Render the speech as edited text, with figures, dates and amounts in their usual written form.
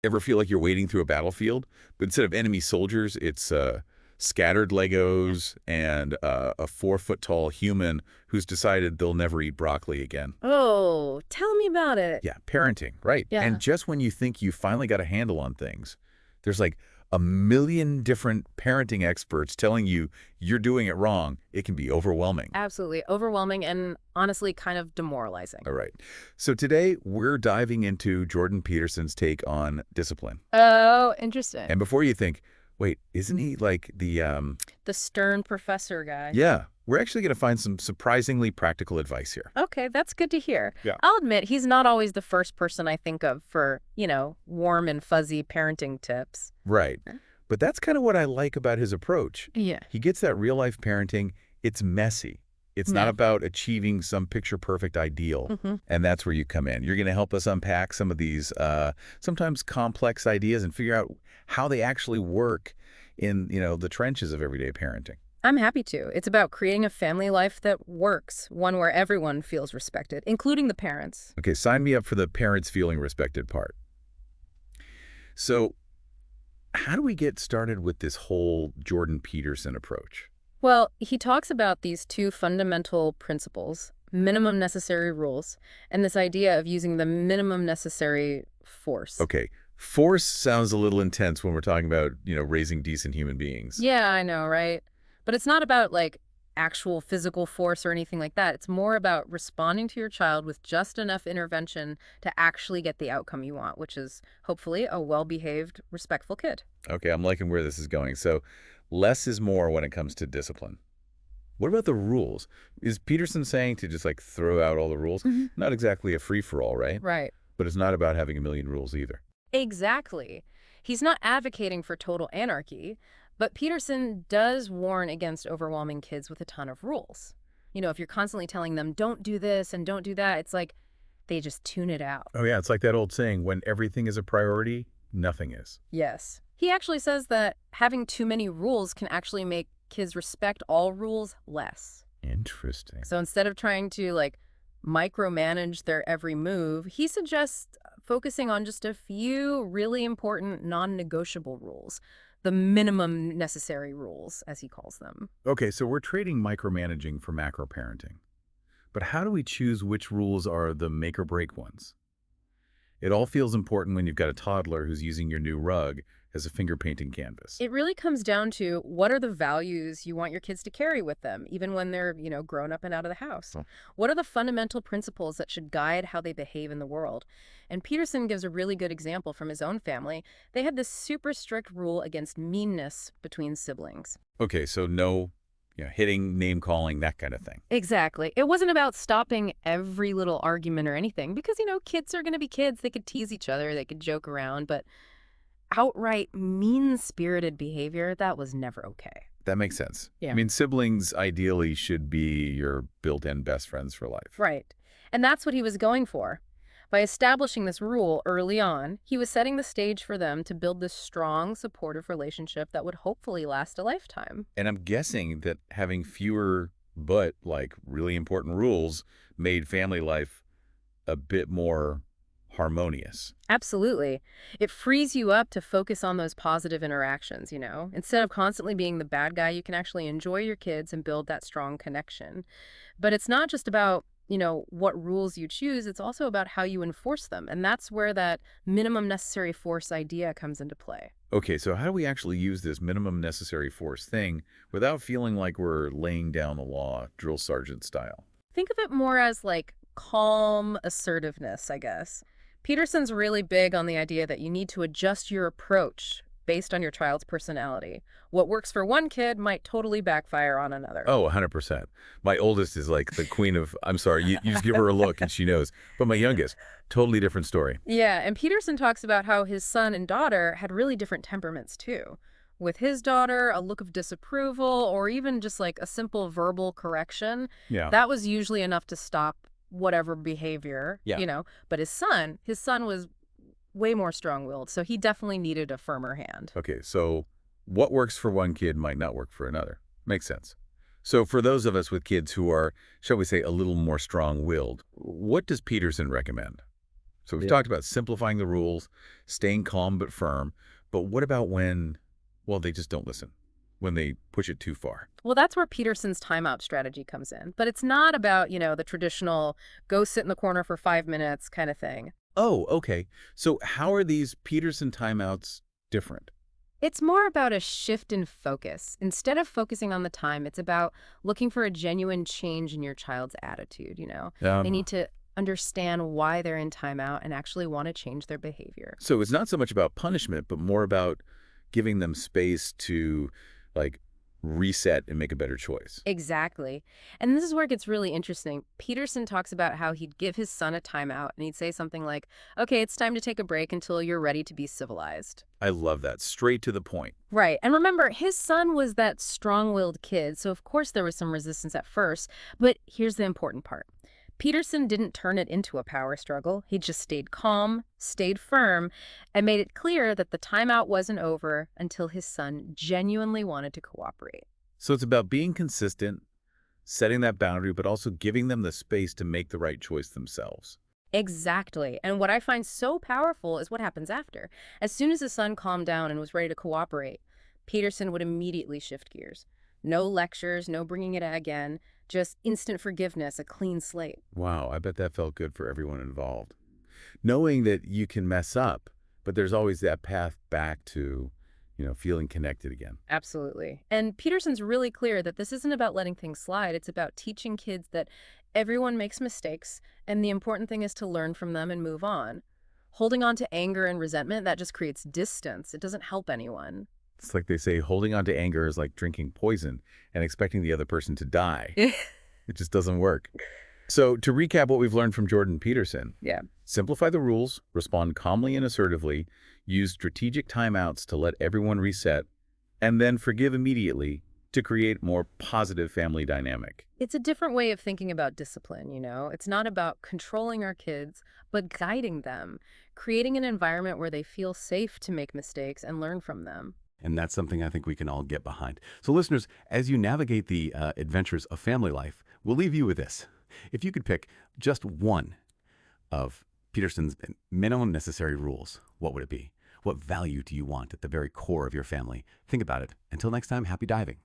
Ever feel like you're wading through a battlefield, but instead of enemy soldiers, it's scattered Legos and a 4-foot-tall human who's decided they'll never eat broccoli again. Oh, tell me about it. Yeah, parenting, right. Yeah. And just when you think you finally got a handle on things, there's like a million different parenting experts telling you you're doing it wrong. It can be overwhelming. Absolutely. Overwhelming and honestly kind of demoralizing. All right. So today we're diving into Jordan Peterson's take on discipline. Oh, interesting. And before you think, wait, isn't he like The stern professor guy. Yeah, we're actually going to find some surprisingly practical advice here. Okay, that's good to hear. Yeah. I'll admit, he's not always the first person I think of for, warm and fuzzy parenting tips. Right. But that's kind of what I like about his approach. Yeah. He gets that real-life parenting. It's messy. It's not about achieving some picture-perfect ideal. And that's where you come in. You're going to help us unpack some of these sometimes complex ideas and figure out how they actually work in, the trenches of everyday parenting. I'm happy to. It's about creating a family life that works, one where everyone feels respected, including the parents. Okay, sign me up for the parents feeling respected part. So how do we get started with this whole Jordan Peterson approach? Well, he talks about these two fundamental principles, minimum necessary rules, and this idea of using the minimum necessary force. Okay, force sounds a little intense when we're talking about, raising decent human beings. Yeah, I know, right? But it's not about, actual physical force or anything like that. It's more about responding to your child with just enough intervention to actually get the outcome you want, which is hopefully a well-behaved, respectful kid. Okay, I'm liking where this is going. So less is more when it comes to discipline. What about the rules? Is Peterson saying to just throw out all the rules? Not exactly a free-for-all, right? Right. But it's not about having a million rules either. Exactly. He's not advocating for total anarchy, but Peterson does warn against overwhelming kids with a ton of rules. If you're constantly telling them, don't do this and don't do that, it's like they just tune it out. Oh, yeah, it's like that old saying, when everything is a priority, nothing is. Yes. He actually says that having too many rules can actually make kids respect all rules less. Interesting. So instead of trying to, micromanage their every move, he suggests focusing on just a few really important non-negotiable rules. The minimum necessary rules, as he calls them. Okay, so we're trading micromanaging for macro parenting. But how do we choose which rules are the make or break ones? It all feels important when you've got a toddler who's using your new rug as a finger painting canvas. It really comes down to what are the values you want your kids to carry with them, even when they're, grown up and out of the house. What are the fundamental principles that should guide how they behave in the world? And Peterson gives a really good example from his own family. They had this super strict rule against meanness between siblings. Okay, so no, hitting, name calling, that kind of thing. Exactly. It wasn't about stopping every little argument or anything because, kids are going to be kids. They could tease each other. They could joke around. But outright mean-spirited behavior, that was never okay. That makes sense. Yeah. I mean, siblings ideally should be your built-in best friends for life. Right. And that's what he was going for. By establishing this rule early on, he was setting the stage for them to build this strong, supportive relationship that would hopefully last a lifetime. And I'm guessing that having fewer but really important rules made family life a bit more harmonious. Absolutely. It frees you up to focus on those positive interactions, Instead of constantly being the bad guy, you can actually enjoy your kids and build that strong connection. But it's not just about what rules you choose, it's also about how you enforce them. And that's where that minimum necessary force idea comes into play. Okay, so how do we actually use this minimum necessary force thing without feeling like we're laying down the law, drill sergeant style? Think of it more as calm assertiveness, I guess. Peterson's really big on the idea that you need to adjust your approach based on your child's personality. What works for one kid might totally backfire on another. Oh, 100%. My oldest is like the queen of, I'm sorry, you just give her a look and she knows. But my youngest, totally different story. Yeah, and Peterson talks about how his son and daughter had really different temperaments too. With his daughter, a look of disapproval or even just a simple verbal correction, that was usually enough to stop whatever behavior, But his son was way more strong-willed, so he definitely needed a firmer hand. Okay, so what works for one kid might not work for another. Makes sense. So for those of us with kids who are, shall we say, a little more strong-willed, what does Peterson recommend? So we've Yeah. talked about simplifying the rules, staying calm but firm. But what about when, well, they just don't listen, when they push it too far? Well, that's where Peterson's timeout strategy comes in. But it's not about, the traditional go sit in the corner for 5 minutes kind of thing. Oh, okay. So how are these Peterson timeouts different? It's more about a shift in focus. Instead of focusing on the time, it's about looking for a genuine change in your child's attitude. They need to understand why they're in timeout and actually want to change their behavior. So it's not so much about punishment, but more about giving them space to, like, reset and make a better choice. Exactly. And this is where it gets really interesting. Peterson talks about how he'd give his son a timeout and he'd say something like, okay, it's time to take a break until you're ready to be civilized. I love that. Straight to the point. Right. And remember, his son was that strong-willed kid, so of course there was some resistance at first. But here's the important part. Peterson didn't turn it into a power struggle. He just stayed calm, stayed firm, and made it clear that the timeout wasn't over until his son genuinely wanted to cooperate. So it's about being consistent, setting that boundary, but also giving them the space to make the right choice themselves. Exactly. And what I find so powerful is what happens after. As soon as his son calmed down and was ready to cooperate, Peterson would immediately shift gears. No lectures, no bringing it again, just instant forgiveness, a clean slate. Wow, I bet that felt good for everyone involved. Knowing that you can mess up, but there's always that path back to, feeling connected again. Absolutely. And Peterson's really clear that this isn't about letting things slide. It's about teaching kids that everyone makes mistakes, and the important thing is to learn from them and move on. Holding on to anger and resentment, that just creates distance. It doesn't help anyone. It's like they say, holding on to anger is like drinking poison and expecting the other person to die. It just doesn't work. So to recap what we've learned from Jordan Peterson, Yeah. simplify the rules, respond calmly and assertively, use strategic timeouts to let everyone reset, and then forgive immediately to create more positive family dynamic. It's a different way of thinking about discipline. It's not about controlling our kids, but guiding them, creating an environment where they feel safe to make mistakes and learn from them. And that's something I think we can all get behind. So listeners, as you navigate the adventures of family life, we'll leave you with this. If you could pick just one of Peterson's minimum necessary rules, what would it be? What value do you want at the very core of your family? Think about it. Until next time, happy diving.